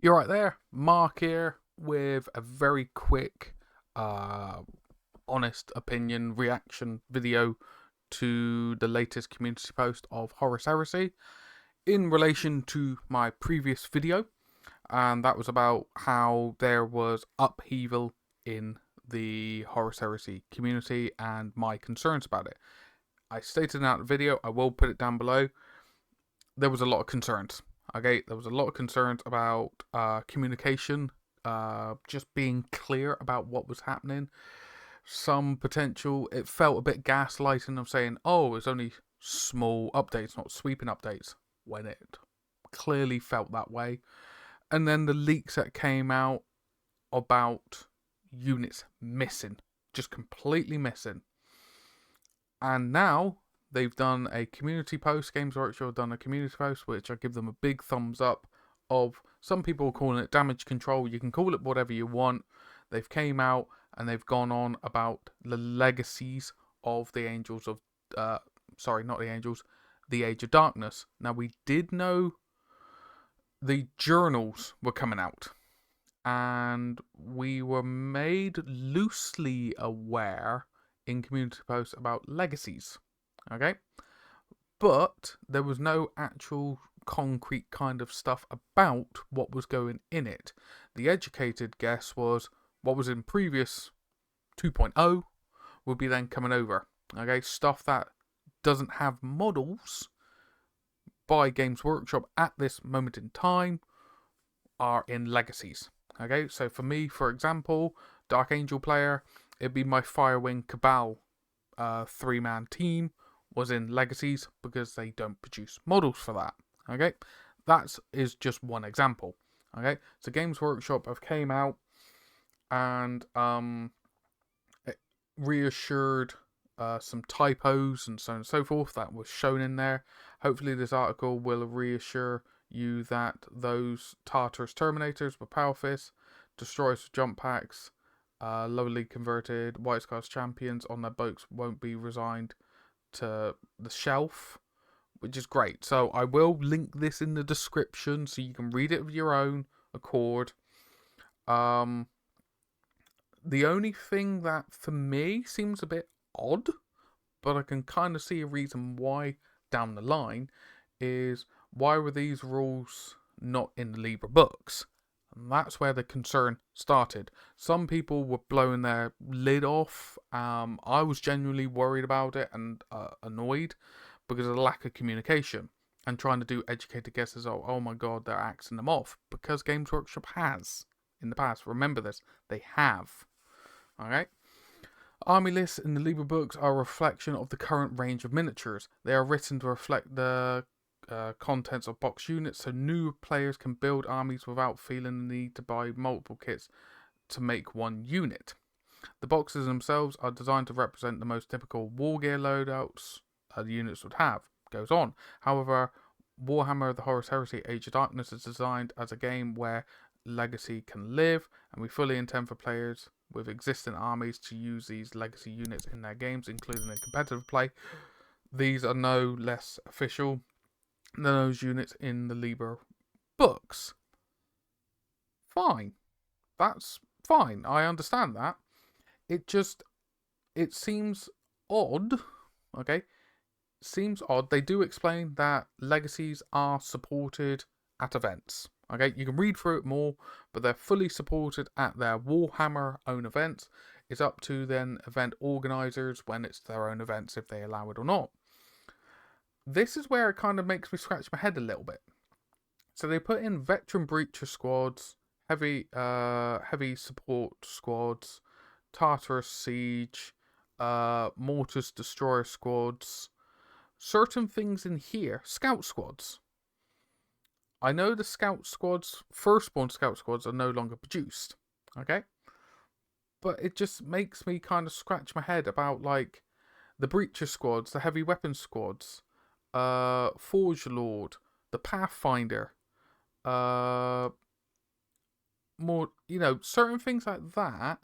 You're right there, Mark here with a very quick, honest opinion reaction video to the latest community post of Horus Heresy in relation to my previous video, and that was about how there was upheaval in the Horus Heresy community and my concerns about it. I stated in that video, I will put it down below, there was a lot of concerns. Okay, there was a lot of concerns about communication, just being clear about what was happening. Some potential, it felt a bit gaslighting of saying, oh, it's only small updates, not sweeping updates, when it clearly felt that way. And then the leaks that came out about units missing, just completely missing. And now they've done a community post, Games Workshop have done a community post, which I give them a big thumbs up of. Some people are calling it damage control. You can call it whatever you want. They've came out and they've gone on about the legacies of the Angels of, not the Angels, the Age of Darkness. Now, we did know the journals were coming out, and we were made loosely aware in community posts about Legacies. Okay? But there was no actual concrete kind of stuff about what was going in it. The educated guess was what was in previous 2.0 will be then coming over. Okay, stuff that doesn't have models by Games Workshop at this moment in time are in Legacies. Okay, so for me, for example, Dark Angel player, it'd be my Firewing Cabal 3-man team was in Legacies because they don't produce models for that. Okay, that is just one example. Okay, so Games Workshop have came out and it reassured some typos and so on and so forth that was shown in there. Hopefully this article will reassure you that those Tartarus Terminators with Power Fist, Destroyers with Jump Packs, lowly converted White Scars Champions on their boats won't be resigned to the shelf, which is great. So I will link this in the description so you can read it of your own accord. The only thing that for me seems a bit odd, but I can kind of see a reason why down the line, is why were these rules not in the Libra books? And that's where the concern started. Some people were blowing their lid off. I was genuinely worried about it and annoyed because of the lack of communication and trying to do educated guesses. Oh my god, they're axing them off because Games Workshop has in the past. Remember this, they have. Alright? Army lists in the Libra books are a reflection of the current range of miniatures. They are written to reflect the contents of box units, so new players can build armies without feeling the need to buy multiple kits to make one unit. The boxes themselves are designed to represent the most typical war gear loadouts the units would have. Goes on. However, Warhammer the Horus Heresy Age of Darkness is designed as a game where legacy can live, and we fully intend for players with existing armies to use these legacy units in their games, including in competitive play. These are no less official than those units in the Libra books. Fine. That's fine. I understand that. It seems odd. Okay? Seems odd. They do explain that legacies are supported at events. Okay, you can read through it more, but they're fully supported at their Warhammer own events. It's up to then event organisers when it's their own events if they allow it or not. This is where it kind of makes me scratch my head a little bit. So they put in veteran breacher squads, heavy support squads, Tartarus siege, mortars destroyer squads, certain things in here, scout squads. I know the scout squads, firstborn scout squads, are no longer produced, okay? But it just makes me kind of scratch my head about, like, the breacher squads, the heavy weapons squads, Forge Lord, the Pathfinder, more, certain things like that,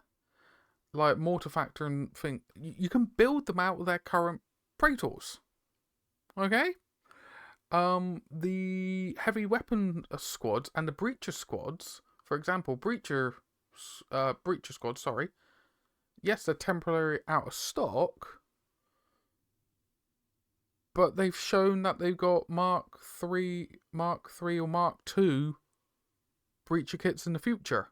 like Mortifactor and thing, you can build them out of their current Praetors, okay? The heavy weapon squads and the breacher squads, for example, breacher squad, sorry. Yes, they're temporarily out of stock, but they've shown that they've got Mark 3 or Mark 2 breacher kits in the future.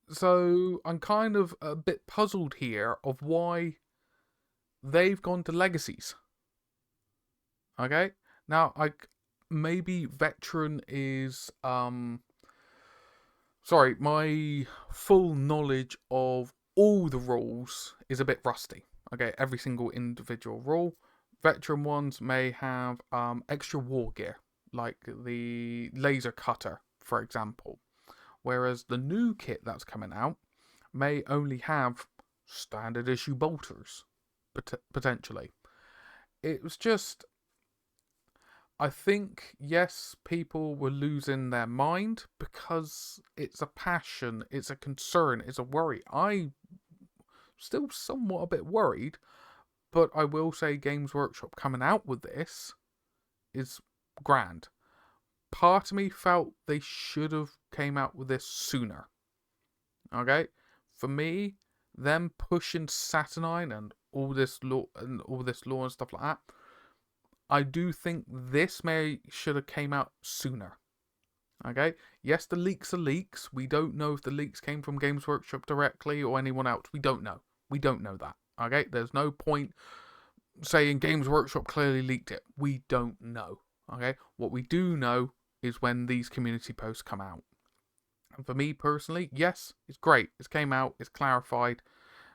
So I'm kind of a bit puzzled here of why they've gone to Legacies. Okay? Now, maybe Veteran is... Sorry, my full knowledge of all the rules is a bit rusty. Okay, every single individual rule. Veteran ones may have extra war gear, like the laser cutter, for example. Whereas the new kit that's coming out may only have standard issue bolters, potentially. It was just... I think, yes, people were losing their mind because it's a passion, it's a concern, it's a worry. I'm still somewhat a bit worried, but I will say Games Workshop coming out with this is grand. Part of me felt they should have came out with this sooner. Okay? For me, them pushing Saturnine and all this law and stuff like that, I do think this should have came out sooner. Okay? Yes, the leaks are leaks. We don't know if the leaks came from Games Workshop directly or anyone else. We don't know. We don't know that. Okay? There's no point saying Games Workshop clearly leaked it. We don't know. Okay? What we do know is when these community posts come out. And for me personally, yes, it's great. It came out. It's clarified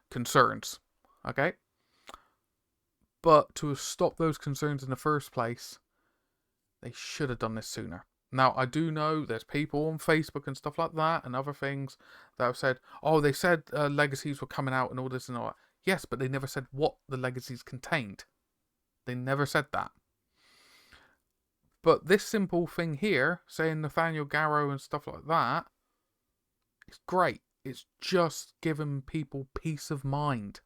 concerns. Okay? But to have stopped those concerns in the first place, they should have done this sooner. Now, I do know there's people on Facebook and stuff like that and other things that have said, oh, they said Legacies were coming out and all this and all that. Yes, but they never said what the Legacies contained. They never said that. But this simple thing here, saying Nathaniel Garrow and stuff like that, it's great. It's just giving people peace of mind.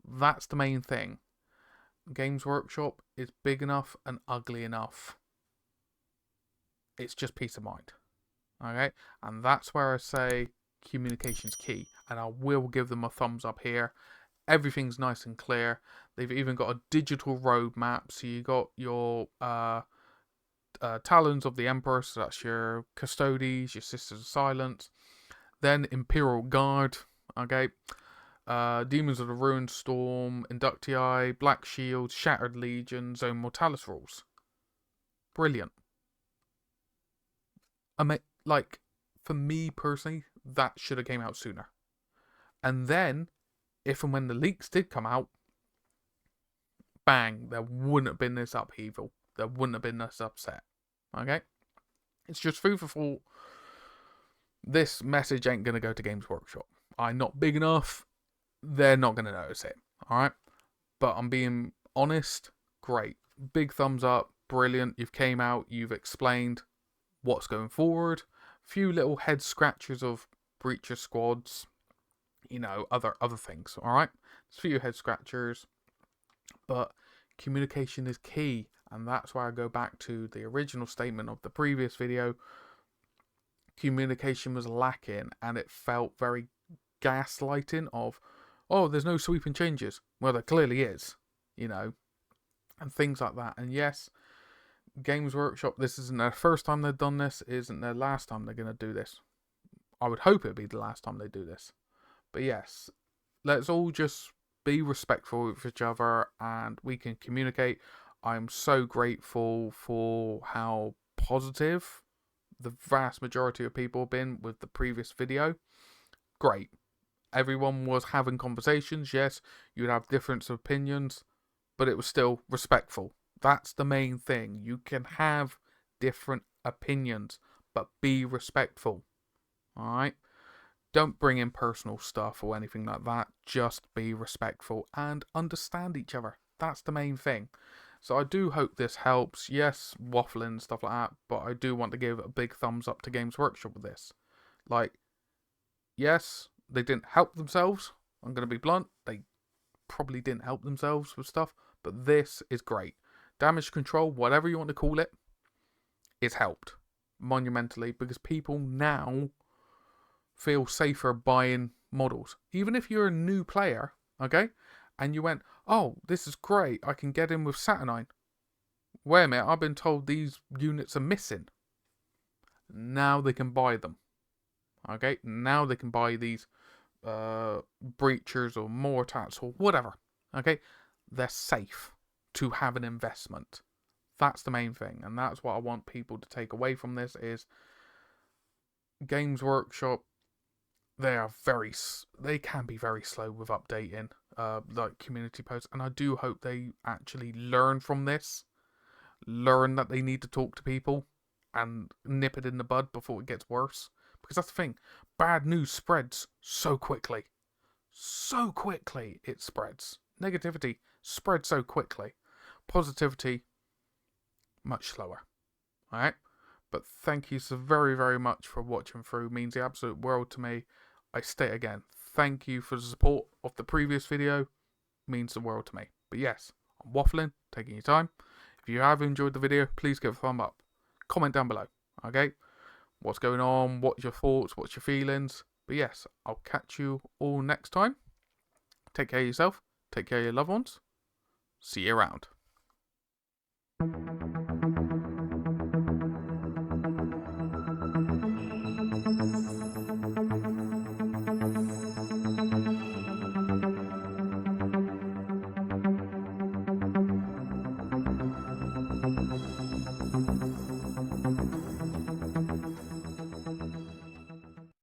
That's the main thing. Games Workshop is big enough and ugly enough. It's just peace of mind. Okay? And that's where I say communication's key. And I will give them a thumbs up here. Everything's nice and clear. They've even got a digital roadmap. So you got your Talons of the Emperor. So that's your Custodes, your Sisters of Silence. Then Imperial Guard. Okay? Demons of the Ruined Storm, Inductii, Black Shield, Shattered Legion, Zone Mortalis rules. Brilliant. Like, for me personally, that should have came out sooner. And then, if and when the leaks did come out, bang, there wouldn't have been this upheaval. There wouldn't have been this upset. Okay? It's just food for thought. This message ain't going to go to Games Workshop. I'm not big enough. They're not going to notice it. Alright? But I'm being honest. Great. Big thumbs up. Brilliant. You've came out. You've explained what's going forward. Few little head scratchers of breacher squads. You know, other things. Alright? There's a few head scratchers. But communication is key. And that's why I go back to the original statement of the previous video. Communication was lacking. And it felt very gaslighting of, oh, there's no sweeping changes. Well, there clearly is, you know, and things like that. And yes, Games Workshop, this isn't their first time they've done this. It isn't their last time they're going to do this. I would hope it'd be the last time they do this. But yes, let's all just be respectful of each other and we can communicate. I'm so grateful for how positive the vast majority of people have been with the previous video. Great. Everyone was having conversations. Yes, you'd have different opinions, but it was still respectful. That's the main thing. You can have different opinions, but be respectful. Alright? Don't bring in personal stuff or anything like that. Just be respectful and understand each other. That's the main thing. So I do hope this helps. Yes, waffling and stuff like that, but I do want to give a big thumbs up to Games Workshop with this. Like, yes, they didn't help themselves. I'm going to be blunt. They probably didn't help themselves with stuff. But this is great. damage control, whatever you want to call it, is helped monumentally because people now feel safer buying models. Even if you're a new player, okay, and you went, oh, this is great, I can get in with Saturnine. Wait a minute, I've been told these units are missing. Now they can buy them. Okay, now they can buy these breachers or mortats or whatever. Okay, they're safe to have an investment. That's the main thing, and that's what I want people to take away from this is Games Workshop. They can be very slow with updating like community posts, and I do hope they actually learn from this, learn that they need to talk to people and nip it in the bud before it gets worse. Because that's the thing, bad news spreads so quickly. So quickly it spreads. Negativity spreads so quickly. Positivity, much slower. Alright? But thank you so very, very much for watching through. It means the absolute world to me. I state again, thank you for the support of the previous video. It means the world to me. But yes, I'm waffling, taking your time. If you have enjoyed the video, please give a thumb up. Comment down below. Okay? What's going on? What's your thoughts? What's your feelings? But yes, I'll catch you all next time. Take care of yourself. Take care of your loved ones. See you around.